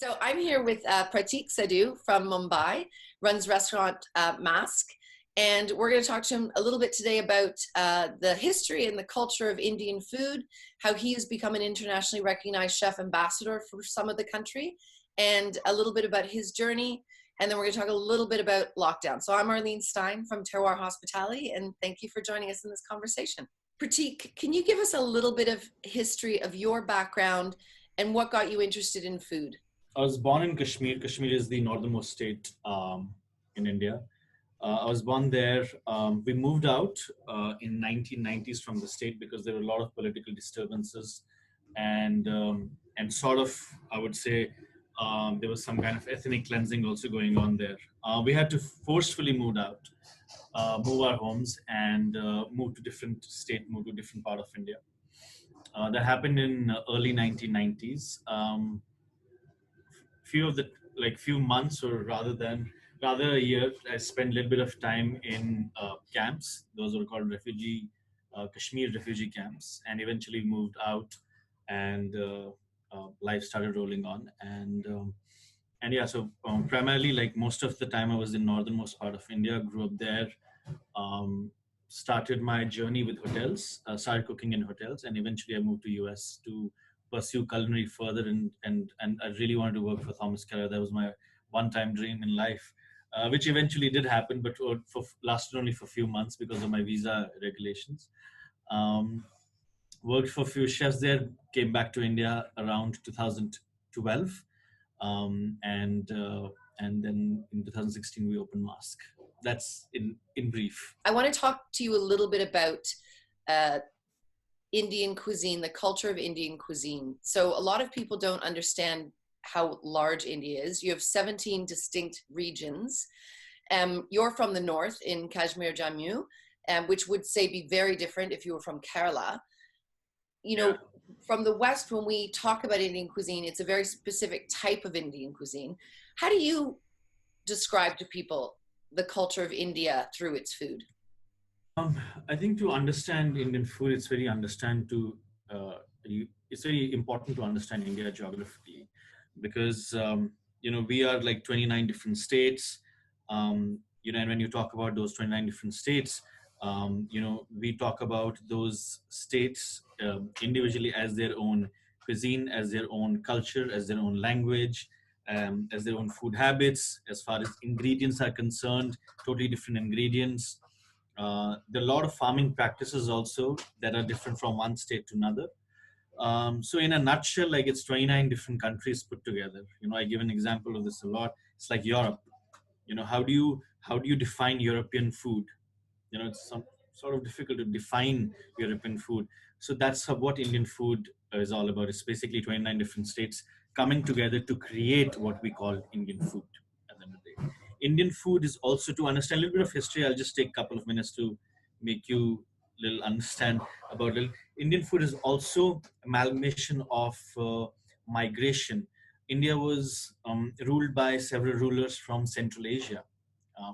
So I'm here with Prateek Sadhu from Mumbai, runs restaurant Masque, and we're going to talk to him a little bit today about the history and the culture of Indian food, how he has become an internationally recognized chef ambassador for some of the country, and a little bit about his journey. And then we're going to talk a little bit about lockdown. So I'm Arlene Stein from Terroir Hospitality, and thank you for joining us in this conversation. Prateek, can you give us a little bit of history of your background and what got you interested in food? I was born in Kashmir. Kashmir is the northernmost state in India. I was born there. We moved out in 1990s from the state because there were a lot of political disturbances, and sort of, I would say, there was some kind of ethnic cleansing also going on there. We had to forcefully move our homes, and move to different state, move to different part of India. That happened in early 1990s. Few months, or rather a year, I spent a little bit of time in camps. Those were called Kashmir refugee camps, and eventually moved out, and life started rolling on. And yeah, so primarily, like, most of the time I was in northernmost part of India, grew up there, started my journey with hotels, started cooking in hotels, and eventually I moved to US to pursue culinary further, and I really wanted to work for Thomas Keller. That was my one-time dream in life, which eventually did happen, but lasted only for a few months because of my visa regulations. Worked for a few chefs there, came back to India around 2012, and then in 2016 we opened Masque. That's in brief. I want to talk to you a little bit about Indian cuisine, the culture of Indian cuisine. So a lot of people don't understand how large India is. You have 17 distinct regions. You're from the north in Kashmir, Jammu, which would say be very different if you were from Kerala. You know, from the west, when we talk about Indian cuisine, it's a very specific type of Indian cuisine. How do you describe to people the culture of India through its food? I think to understand Indian food, it's very important to understand India geographically, because we are like 29 different states. And when you talk about those 29 different states, we talk about those states individually as their own cuisine, as their own culture, as their own language, as their own food habits. As far as ingredients are concerned, totally different ingredients. There are a lot of farming practices also that are different from one state to another. So in a nutshell, like, it's 29 different countries put together. I give an example of this a lot. It's like Europe. How do you define European food? It's some sort of difficult to define European food. So that's what Indian food is all about. It's basically 29 different states coming together to create what we call Indian food at the end of the day. Indian food is also, to understand a little bit of history, I'll just take a couple of minutes to make you little understand about it. Indian food is also amalgamation of migration. India was ruled by several rulers from Central Asia,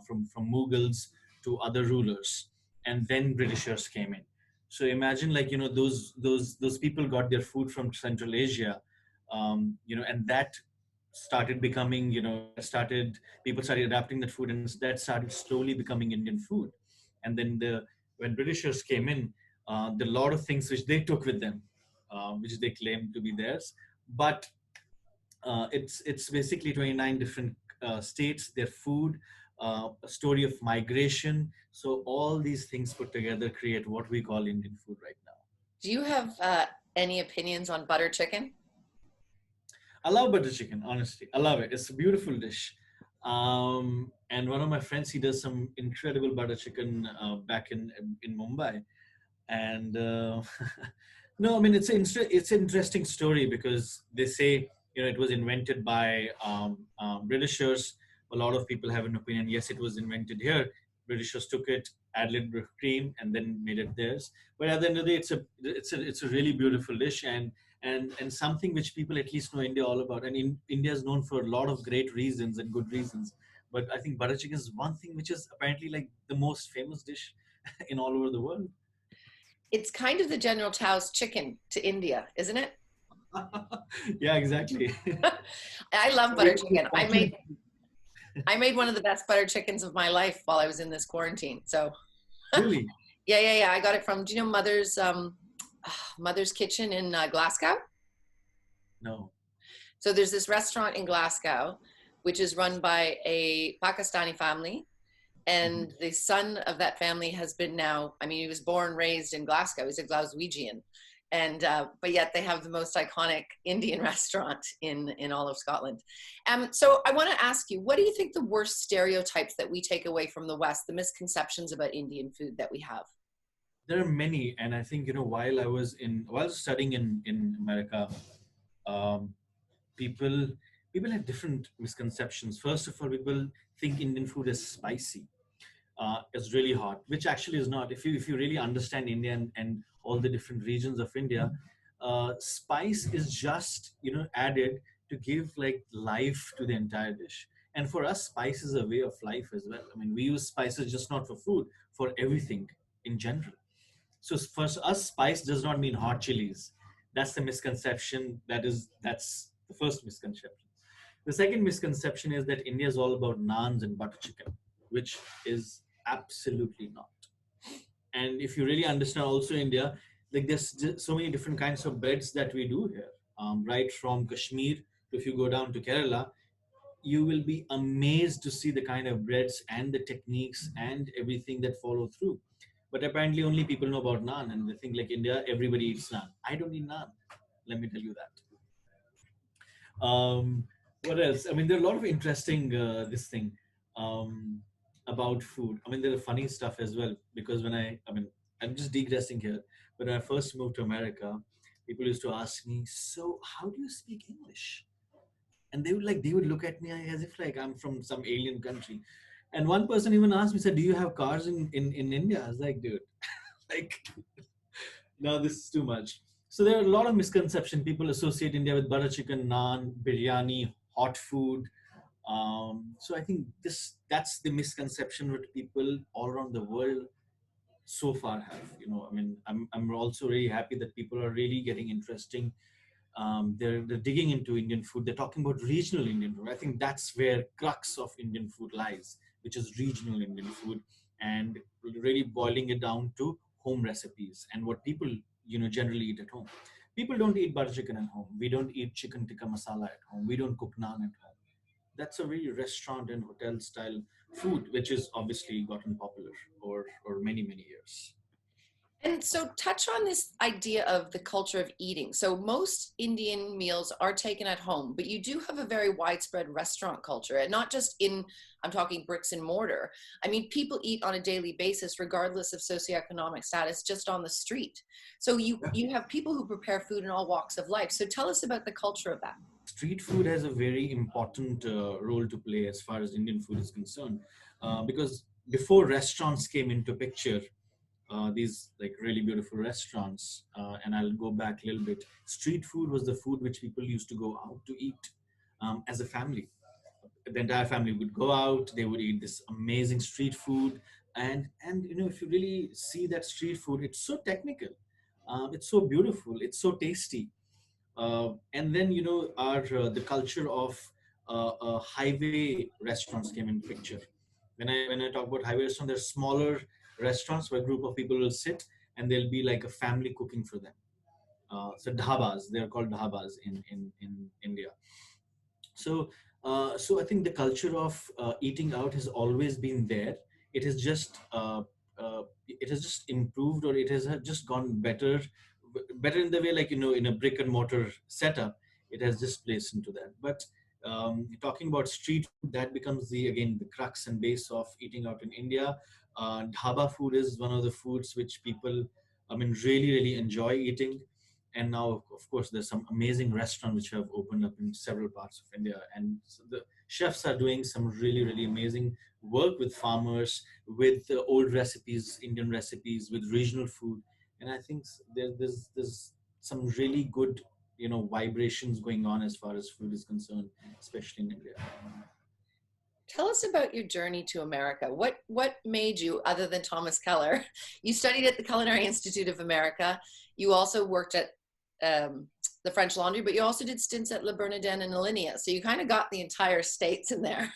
from Mughals to other rulers, and then Britishers came in. So imagine, like, those people got their food from Central Asia, and that started becoming, people started adapting that food, and that started slowly becoming Indian food. And then when Britishers came in, there are a lot of things which they took with them, which they claimed to be theirs. But it's basically 29 different states, their food, a story of migration. So all these things put together create what we call Indian food right now. Do you have any opinions on butter chicken? I love butter chicken, honestly. I love it. It's a beautiful dish. And one of my friends, he does some incredible butter chicken back in Mumbai. And no, I mean, it's an interesting story, because they say, it was invented by Britishers. A lot of people have an opinion. Yes, it was invented here. Britishers took it, added cream, and then made it theirs. But at the end of the day, it's a really beautiful dish, and something which people at least know India all about. And India is known for a lot of great reasons and good reasons. But I think butter chicken is one thing which is apparently like the most famous dish in all over the world. It's kind of the General Tao's chicken to India, isn't it? Yeah, exactly. I love So butter we chicken. fortunate. I made one of the best butter chickens of my life while I was in this quarantine. So Really? yeah. I got it from, do you know Mother's Kitchen in Glasgow? No. So there's this restaurant in Glasgow, which is run by a Pakistani family. Mhm. And the son of that family has been now, I mean, he was born, raised in Glasgow. He's a Glaswegian. And, but yet they have the most iconic Indian restaurant in all of Scotland. So I want to ask you, what do you think the worst stereotypes that we take away from the West, the misconceptions about Indian food that we have? There are many, and I think, while studying in America, um, people people have different misconceptions. First of all, people think Indian food is spicy. Is really hot, which actually is not. If you really understand India and all the different regions of India, spice is just added to give like life to the entire dish. And for us, spice is a way of life as well. I mean, we use spices just not for food, for everything in general. So for us, spice does not mean hot chilies. That's the misconception. That's the first misconception. The second misconception is that India is all about naans and butter chicken, which is absolutely not. And if you really understand also India, like there's so many different kinds of breads that we do here, right from Kashmir to if you go down to Kerala, you will be amazed to see the kind of breads and the techniques and everything that follow through. But apparently only people know about naan and they think like India, everybody eats naan. I don't eat naan. Let me tell you that. Um, what else? I mean, there are a lot of interesting this thing um, about food. I mean, there are funny stuff as well because I'm just digressing here. When I first moved to America, people used to ask me, "So, how do you speak English?" And they would look at me as if like I'm from some alien country. And one person even asked me, said, "Do you have cars in India?" I was like, "Dude, like no, this is too much." So there are a lot of misconceptions. People associate India with butter chicken, naan, biryani, hot food. So I think that's the misconception that people all around the world so far have. I mean, I'm also really happy that people are really getting interesting. They're digging into Indian food. They're talking about regional Indian food. I think that's where crux of Indian food lies, which is regional Indian food, and really boiling it down to home recipes and what people generally eat at home. People don't eat butter chicken at home. We don't eat chicken tikka masala at home. We don't cook naan at home. That's a very restaurant and hotel style food, which is obviously gotten popular or many years. And so, touch on this idea of the culture of eating. So, most Indian meals are taken at home, but you do have a very widespread restaurant culture, and not just I'm talking bricks and mortar. I mean, people eat on a daily basis, regardless of socioeconomic status, just on the street. So, you have people who prepare food in all walks of life. So, tell us about the culture of that. Street food has a very important role to play as far as Indian food is concerned, because before restaurants came into picture, these like really beautiful restaurants, and I'll go back a little bit. Street food was the food which people used to go out to eat as a family. The entire family would go out. They would eat this amazing street food, and if you really see that street food, it's so technical, it's so beautiful, it's so tasty. And then our the culture of highway restaurants came in picture. When I talk about highway restaurants, they're smaller restaurants where a group of people will sit and there'll be like a family cooking for them. So dhabas, they're called dhabas in India. So I think the culture of eating out has always been there. It has just improved, or it has just gone better in the way, like in a brick and mortar setup, it has just placed into that. But talking about street food, that becomes the crux and base of eating out in India. Dhaba food is one of the foods which people, I mean, really enjoy eating. And now, of course, there's some amazing restaurants which have opened up in several parts of India, and so the chefs are doing some really amazing work with farmers, with old recipes, Indian recipes, with regional food. And I think there's some really good vibrations going on as far as food is concerned, especially in India. Tell us about your journey to America. What made you, other than Thomas Keller? You studied at the Culinary Institute of America. You also worked at the the French Laundry, but you also did stints at Le Bernardin and Alinea. So you kind of got the entire States in there.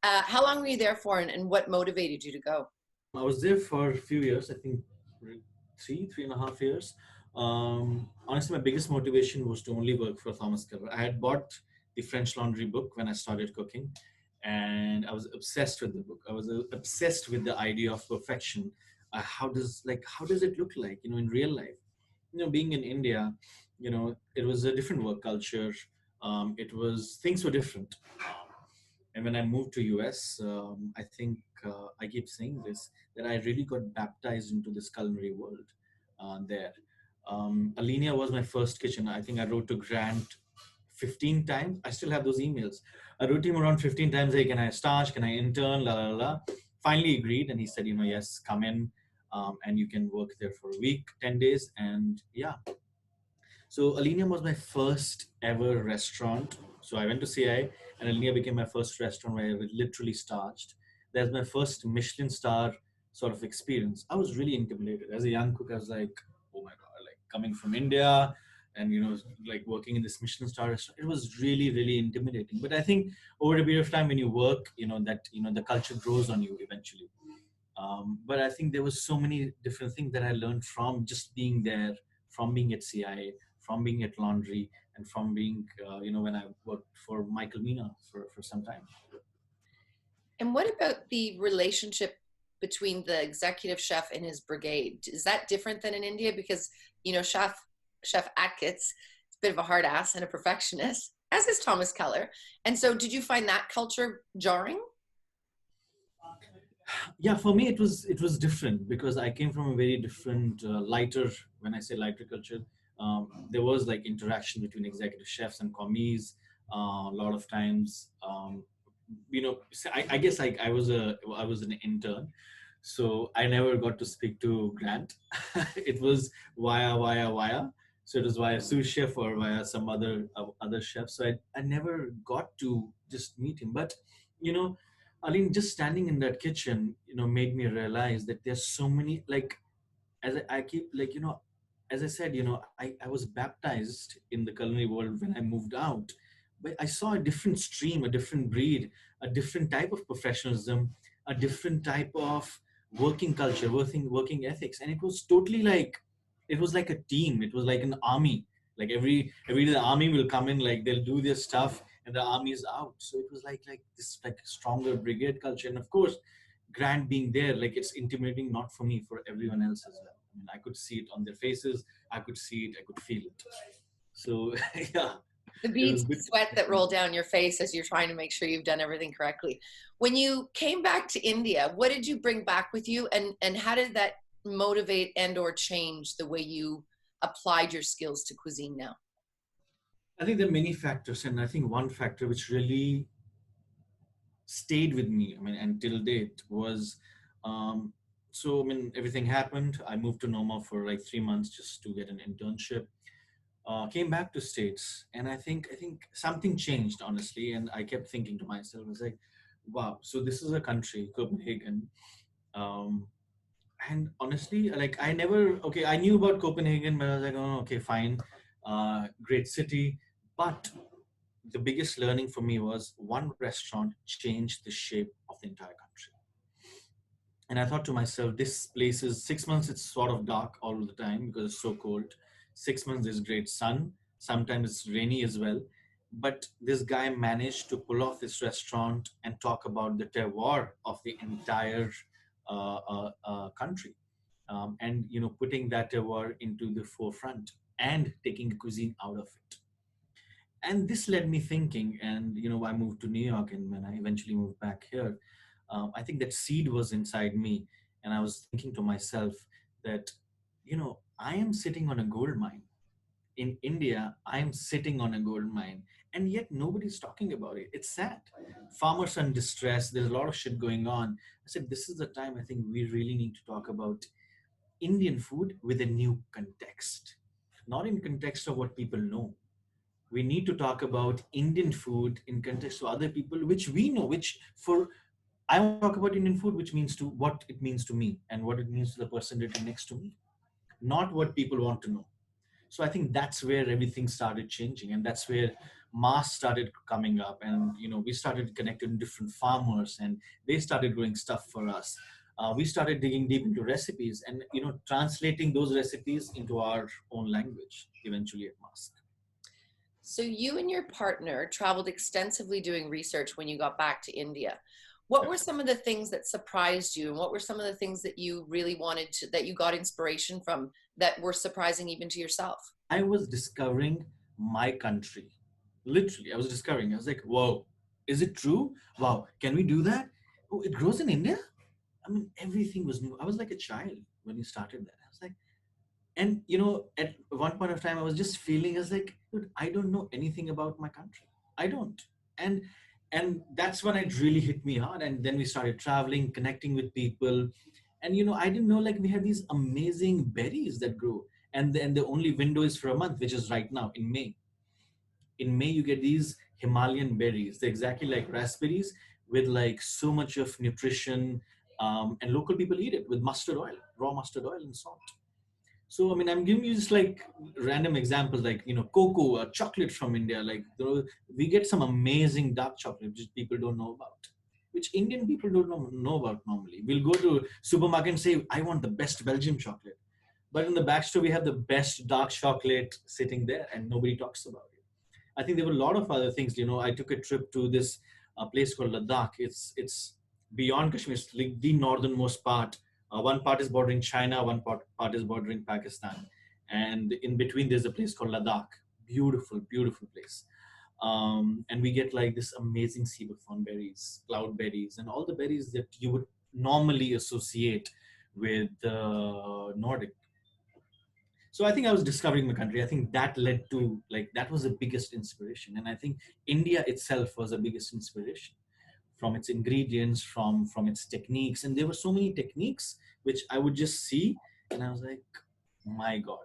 How long were you there for, and what motivated you to go? I was there for a few years, I think 3.5 years. Honestly, my biggest motivation was to only work for Thomas Keller. I had bought the French Laundry book when I started cooking, and I was obsessed with the book. I was obsessed with the idea of perfection. How does it look like, in real life? Being in India, it was a different work culture. Things were different. And when I moved to US, I think I keep saying this, that I really got baptized into this culinary world there. Alinea was my first kitchen. I think I wrote to Grant 15 times. I still have those emails. I wrote him around 15 times, hey, can I start? Can I intern? La, la, la. Finally agreed. And he said, yes, come in, and you can work there for a week, 10 days. And yeah. So Alinea was my first ever restaurant. So I went to CI, and Alinea became my first restaurant where I literally starched. That's my first Michelin star sort of experience. I was really intimidated. As a young cook, I was like, oh my God, like coming from India and, like working in this Michelin star restaurant, it was really, really intimidating. But I think over a period of time when you work, the culture grows on you eventually. But I think there was so many different things that I learned from just being there, from being at CIA, from being at Laundry, and from being, when I worked for Michael Mina for some time. And what about the relationship between the executive chef and his brigade? Is that different than in India? Because, Chef Atkins is a bit of a hard ass and a perfectionist, as is Thomas Keller. And so did you find that culture jarring? Yeah, for me it was different because I came from a very different lighter. When I say lighter culture, there was like interaction between executive chefs and commis a lot of times. I guess like I was an intern, so I never got to speak to Grant. It was via. So it was via sous chef or via some other chef. So I never got to just meet him. But you know, Aline, just standing in that kitchen, made me realize that there's so many, like, as I keep, like, as I said, I was baptized in the culinary world when I moved out, but I saw a different stream, a different breed, a different type of professionalism, a different type of working culture, working ethics. And it was totally like, it was like a team. It was like an army. Like every day the army will come in, like they'll do their stuff and the army is out. So it was like this like stronger brigade culture. And of course, Grant being there, like it's intimidating, not for me, for everyone else as well. I mean, I could see it on their faces. I could see it. I could feel it. So yeah, The it was beads of good. sweat that roll down your face as you're trying to make sure you've done everything correctly. When you came back to India, what did you bring back with you, and how did that motivate and or change the way you applied your skills to cuisine now? I think there are many factors, and I think one factor which really stayed with me, I mean, until date was, so I mean, everything happened. I moved to Noma for like 3 months just to get an internship. Came back to States, and I think something changed honestly, and I kept thinking to myself, I was like, wow, so this is a country, Copenhagen. Um, and honestly, like I never, okay, I knew about Copenhagen, but I was like, oh, okay, fine, great city, but the biggest learning for me was one restaurant changed the shape of the entire country. And I thought to myself, this place is 6 months, it's sort of dark all the time because it's so cold. 6 months, there's great sun. Sometimes it's rainy as well. But this guy managed to pull off this restaurant and talk about the terroir of the entire country. And, putting that terroir into the forefront and taking the cuisine out of it. And this led me thinking, and I moved to New York, and when I eventually moved back here, I think that seed was inside me, and I was thinking to myself that I am sitting on a gold mine in India. I am sitting on a gold mine, and yet nobody's talking about it. It's sad. Farmers are in distress. There's a lot of shit going on. I said, this is the time I think we really need to talk about Indian food with a new context, not in context of what people know. We need to talk about Indian food in context to other people, which we know, which for I want to talk about Indian food, which means to what it means to me and what it means to the person sitting next to me, not what people want to know. So I think that's where everything started changing, and that's where mass started coming up, and we started connecting different farmers, and they started growing stuff for us. We started digging deep into recipes, and translating those recipes into our own language eventually at Masque. So you and your partner traveled extensively doing research when you got back to India. What were some of the things that surprised you, and what were some of the things that you really wanted to, that you got inspiration from, that were surprising even to yourself? I was discovering my country. Literally, I was discovering. I was like, whoa, is it true? Wow, can we do that? Oh, it grows in India? I mean, everything was new. I was like a child when we started that. I was like, and at one point of time, I was just feeling, I was like, dude, I don't know anything about my country. I don't. And that's when it really hit me hard. And then we started traveling, connecting with people. And I didn't know, like, we have these amazing berries that grow. And the only window is for a month, which is right now in May. In May, you get these Himalayan berries. They're exactly like raspberries with like so much of nutrition. And local people eat it with mustard oil, raw mustard oil and salt. So, I mean, I'm giving you just like random examples, like, cocoa or chocolate from India. Like, we get some amazing dark chocolate, which people don't know about, which Indian people don't know about normally. We'll go to supermarket and say, I want the best Belgian chocolate. But in the back store, we have the best dark chocolate sitting there and nobody talks about it. I think there were a lot of other things. I took a trip to this place called Ladakh. It's beyond Kashmir. It's like the northernmost part. One part is bordering China, one part is bordering Pakistan, and in between there's a place called Ladakh. Beautiful, beautiful place. And we get like this amazing sea buckthorn berries, cloudberries, and all the berries that you would normally associate with the Nordic. So I think I was discovering my country. I think that led to, like, that was the biggest inspiration. And I think India itself was the biggest inspiration, from its ingredients, from its techniques. And there were so many techniques which I would just see and I was like, my God.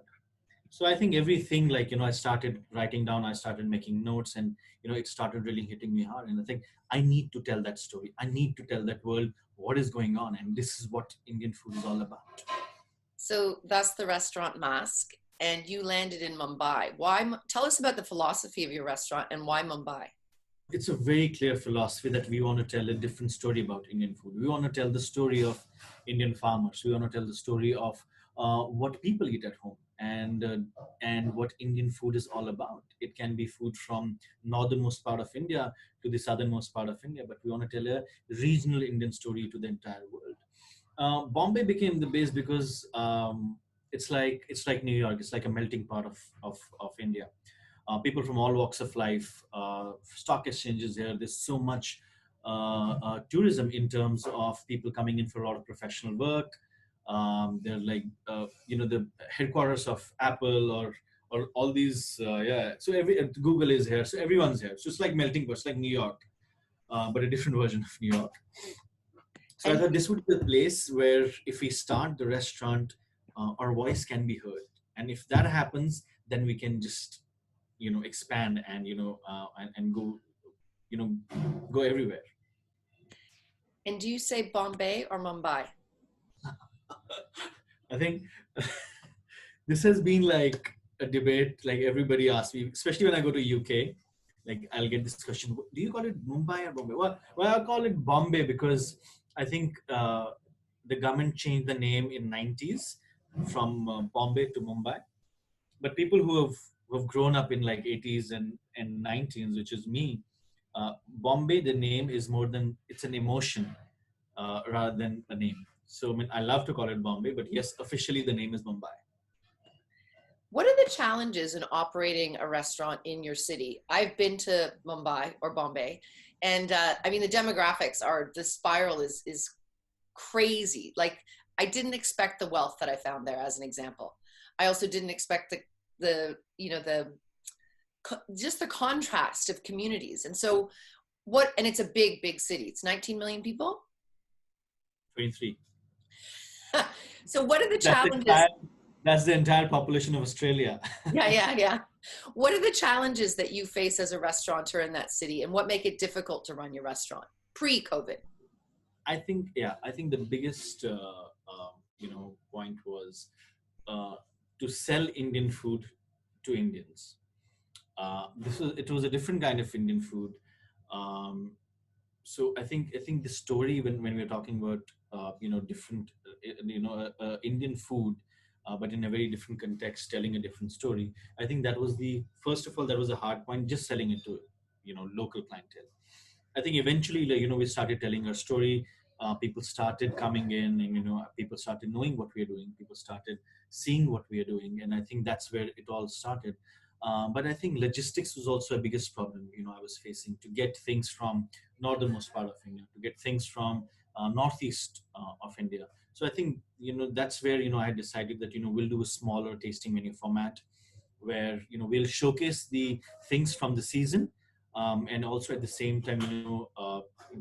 So I think everything, like, I started writing down, I started making notes, and it started really hitting me hard. And I think I need to tell that story. I need to tell that world what is going on, and this is what Indian food is all about. So that's the restaurant Masque, and you landed in Mumbai. Why? Tell us about the philosophy of your restaurant and why Mumbai. It's a very clear philosophy that we want to tell a different story about Indian food. We want to tell the story of Indian farmers. We want to tell the story of what people eat at home, and what Indian food is all about. It can be food from northernmost part of India to the southernmost part of India, but we want to tell a regional Indian story to the entire world. Bombay became the base because it's like New York. It's like a melting pot of India. People from all walks of life, stock exchanges here. There's so much tourism in terms of people coming in for a lot of professional work. They're like, the headquarters of Apple or all these, yeah. So Google is here. So everyone's here. So it's like melting pot. It's like New York, but a different version of New York. So I thought this would be the place where if we start the restaurant, our voice can be heard. And if that happens, then we can just expand and and go go everywhere. And do you say Bombay or Mumbai? I think this has been like a debate. Like, everybody asks me, especially when I go to UK, like, I'll get this question: do you call it Mumbai or Bombay? Well, I call it Bombay because I think the government changed the name in 90s from Bombay to Mumbai. But people who have grown up in like 80s and 90s, which is me, Bombay, the name is more than, it's an emotion rather than a name. So I mean, I love to call it Bombay, but yes, officially the name is Mumbai. What are the challenges in operating a restaurant in your city? I've been to Mumbai or Bombay, and I mean, the demographics are, the spiral is crazy. Like, I didn't expect the wealth that I found there, as an example. I also didn't expect the just the contrast of communities. And so and it's a big city. It's 19 million people. 23. So what are the That's the challenges? entire, that's the entire population of Australia. Yeah. What are the challenges that you face as a restaurateur in that city, and what make it difficult to run your restaurant pre-COVID? I think the biggest point was to sell Indian food to Indians. It was a different kind of Indian food. Um, so I think the story when we're talking about different Indian food, but in a very different context, telling a different story. I think that was the first of all that was a hard point, just selling it to local clientele. I think eventually, like, we started telling our story. People started coming in, and people started knowing what we are doing. People started seeing what we are doing, and I think that's where it all started. But I think logistics was also a biggest problem. I was facing to get things from northernmost part of India, to get things from northeast of India. So I think that's where I decided that we'll do a smaller tasting menu format, where we'll showcase the things from the season, and also at the same time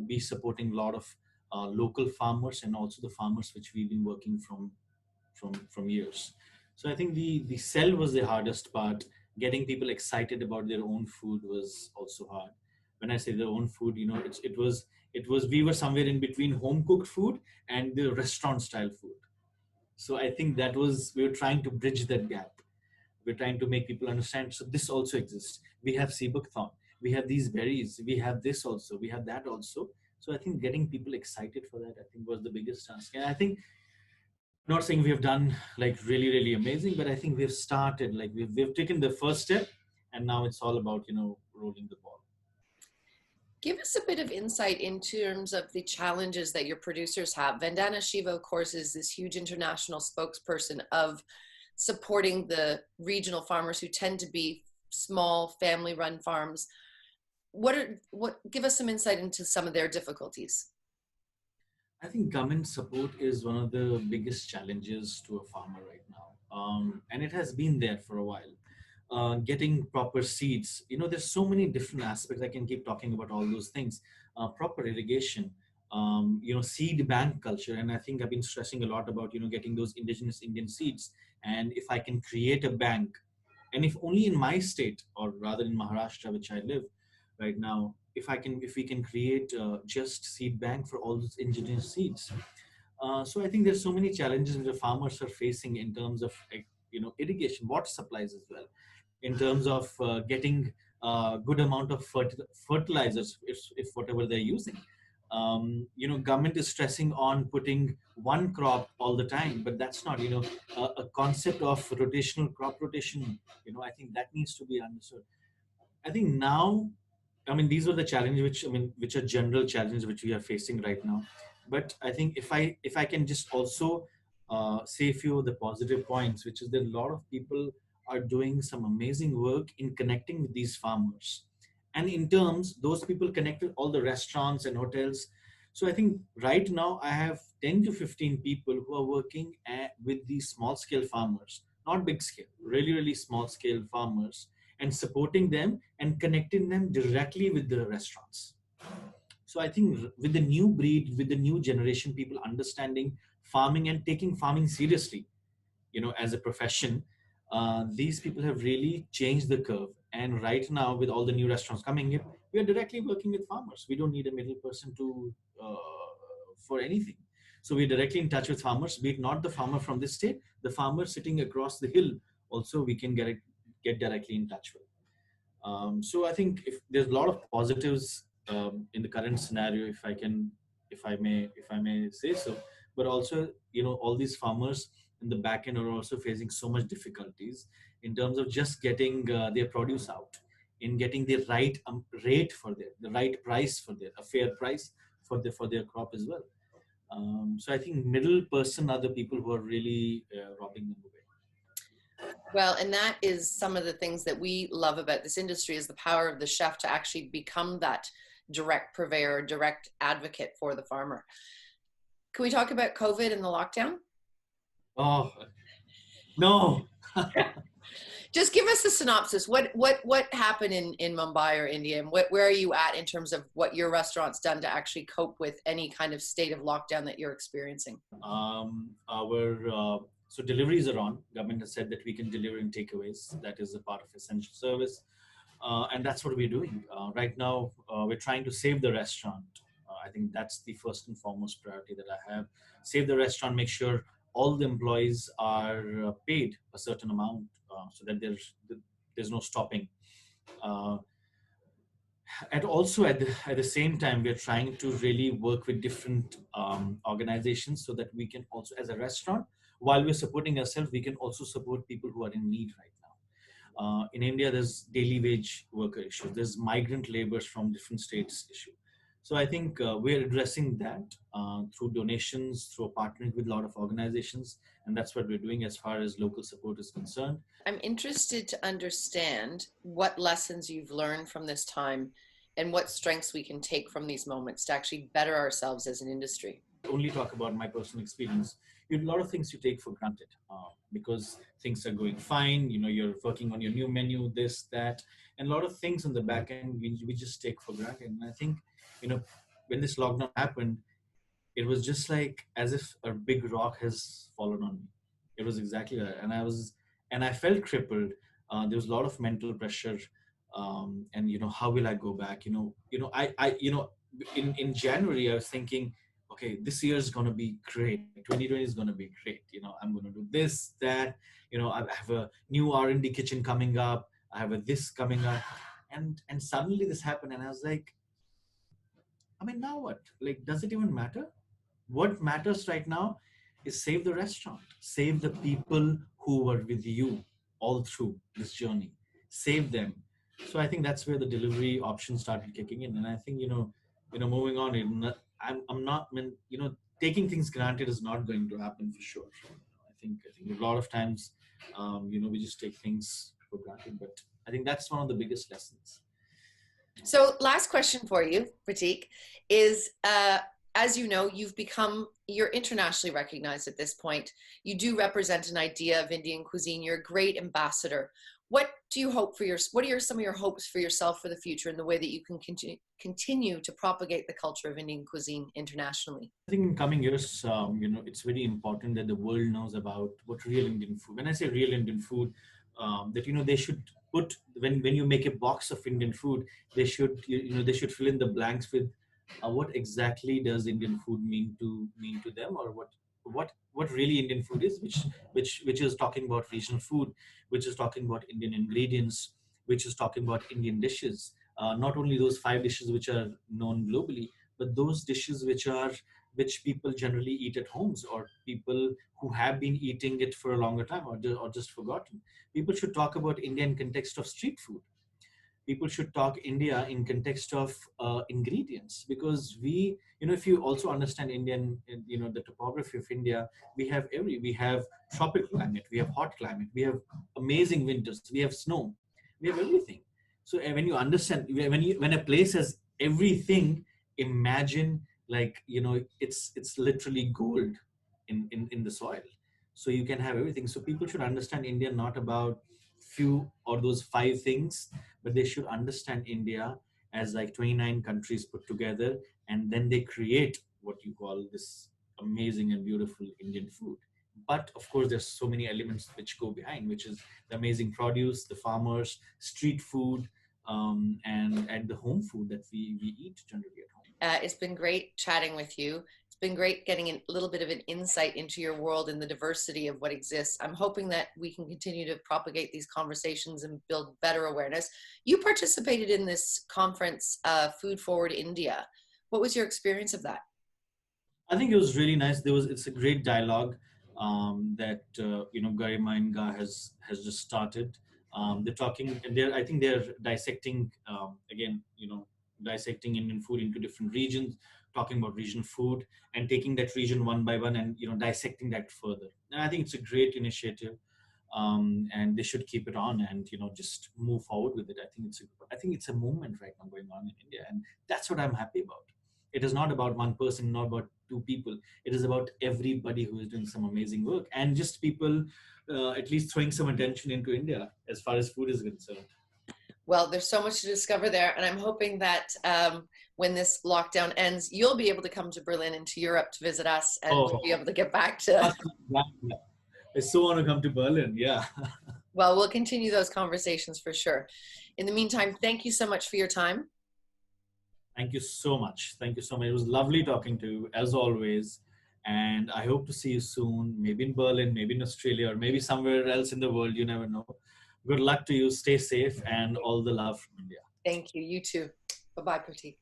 be supporting a lot of local farmers, and also the farmers which we've been working from years. So I think the sell was the hardest part. Getting people excited about their own food was also hard. When I say their own food, it was we were somewhere in between home cooked food and the restaurant style food. So I think that was we were trying to bridge that gap. We're trying to make people understand. So this also exists. We have Seabukthon. We have these berries. We have this also. We have that also. So I think getting people excited for that, I think, was the biggest task. And I think, not saying we have done like really, really amazing, but I think we've started, like we've taken the first step, and now it's all about, rolling the ball. Give us a bit of insight in terms of the challenges that your producers have. Vandana Shiva, of course, is this huge international spokesperson of supporting the regional farmers who tend to be small family-run farms. Give us some insight into some of their difficulties. I think government support is one of the biggest challenges to a farmer right now, and it has been there for a while. Getting proper seeds, there's so many different aspects. I can keep talking about all those things. Proper irrigation, seed bank culture, and I think I've been stressing a lot about getting those indigenous Indian seeds. And if I can create a bank, and if only in my state, or rather in Maharashtra, which I live right now, if we can create just seed bank for all those indigenous seeds. So I think there's so many challenges that the farmers are facing in terms of irrigation, water supplies as well, in terms of getting good amount of fertilizers, if whatever they're using. Government is stressing on putting one crop all the time, but that's not a concept of rotational crop rotation. I think that needs to be understood. I think now, I mean, these are the challenges which are general challenges which we are facing right now. But I think if I can just also say a few of the positive points, which is that a lot of people are doing some amazing work in connecting with these farmers, and in terms those people connect with all the restaurants and hotels. So I think right now I have 10 to 15 people who are working with these small scale farmers, not big scale, really, really small scale farmers, and supporting them and connecting them directly with the restaurants. So I think with the new breed, with the new generation, people understanding farming and taking farming seriously, as a profession, these people have really changed the curve. And right now, with all the new restaurants coming in, we are directly working with farmers. We don't need a middle person to for anything. So we're directly in touch with farmers, be it not the farmer from this state, the farmer sitting across the hill. Also, we can get directly in touch with. So I think if there's a lot of positives in the current scenario, if I may say so, but also all these farmers in the back end are also facing so much difficulties in terms of just getting their produce out, in getting the right rate for the right price for a fair price for their crop as well. So I think middle person are the people who are really robbing them away. Well, and that is some of the things that we love about this industry is the power of the chef to actually become that direct purveyor, direct advocate for the farmer. Can we talk about COVID and the lockdown? Oh, no. Just give us a synopsis. What happened in Mumbai or India, and where are you at in terms of what your restaurant's done to actually cope with any kind of state of lockdown that you're experiencing? Our so deliveries are on. Government has said that we can deliver in takeaways. That is a part of essential service, and that's what we're doing right now. We're trying to save the restaurant. I think that's the first and foremost priority that I have. Save the restaurant. Make sure all the employees are paid a certain amount, so that there's no stopping. Uh, and also at the same time, we're trying to really work with different organizations so that we can also, as a restaurant, while we're supporting ourselves, we can also support people who are in need right now. In India, there's daily wage worker issue. There's migrant laborers from different states issue. So I think we're addressing that through donations, through partnering with a lot of organizations, and that's what we're doing as far as local support is concerned. I'm interested to understand what lessons you've learned from this time and what strengths we can take from these moments to actually better ourselves as an industry. Only talk about my personal experience. A lot of things you take for granted because things are going fine. You're working on your new menu, this, that, and a lot of things on the back end we just take for granted. And I think, when this lockdown happened, it was just like as if a big rock has fallen on me. It was exactly that, and I felt crippled. There was a lot of mental pressure, and how will I go back? In January I was thinking, okay, this year is gonna be great. 2020 is gonna be great. I'm gonna do this, that. I have a new R&D kitchen coming up. I have a this coming up, and suddenly this happened, and I was like, I mean, now what? Like, does it even matter? What matters right now is save the restaurant, save the people who were with you all through this journey, save them. So I think that's where the delivery option started kicking in. And I think, moving on, I'm not, I mean, taking things granted is not going to happen for sure. I think a lot of times, we just take things for granted, but I think that's one of the biggest lessons. So last question for you, Prateek, is as you know, you're internationally recognized at this point. You do represent an idea of Indian cuisine. You're a great ambassador. What are some of your hopes for yourself for the future and the way that you can continue to propagate the culture of Indian cuisine internationally? I think in coming years, it's very important that the world knows about what real Indian food. When I say real Indian food, that they should put when you make a box of Indian food, they should fill in the blanks with what exactly does Indian food mean to them, or what really Indian food is, which is talking about regional food, which is talking about Indian ingredients, which is talking about Indian dishes. Not only those 5 dishes which are known globally, but those dishes which people generally eat at homes, or people who have been eating it for a longer time, or just forgotten. People should talk about India in context of street food. People should talk India in context of ingredients, because if you also understand Indian, the topography of India, we have tropical climate, we have hot climate, we have amazing winters, we have snow, we have everything. So when you understand, when a place has everything, imagine, like, it's literally gold in the soil. So you can have everything. So people should understand India not about few or those 5 things, but they should understand India as like 29 countries put together, and then they create what you call this amazing and beautiful Indian food. But of course, there's so many elements which go behind, which is the amazing produce, the farmers, street food, and the home food that we eat generally at home. It's been great chatting with you. It's been great getting a little bit of an insight into your world and the diversity of what exists. I'm hoping that we can continue to propagate these conversations and build better awareness. You participated in this conference, Food Forward India. What was your experience of that? I think it was really nice. It's a great dialogue that Garima and Ga has just started. They're talking, and I think they're dissecting again, dissecting Indian food into different regions, talking about regional food, and taking that region one by one, and dissecting that further. And I think it's a great initiative, and they should keep it on, and just move forward with it. I think it's a movement right now going on in India, and that's what I'm happy about. It is not about one person, not about 2 people. It is about everybody who is doing some amazing work, and just people at least throwing some attention into India as far as food is concerned. Well, there's so much to discover there, and I'm hoping that when this lockdown ends, you'll be able to come to Berlin and to Europe to visit us, and we'll be able to get back to. I so want to come to Berlin. Yeah. Well, we'll continue those conversations for sure. In the meantime, thank you so much for your time. Thank you so much. Thank you so much. It was lovely talking to you, as always. And I hope to see you soon, maybe in Berlin, maybe in Australia, or maybe somewhere else in the world. You never know. Good luck to you. Stay safe and all the love from India. Thank you. You too. Bye-bye, Prateek.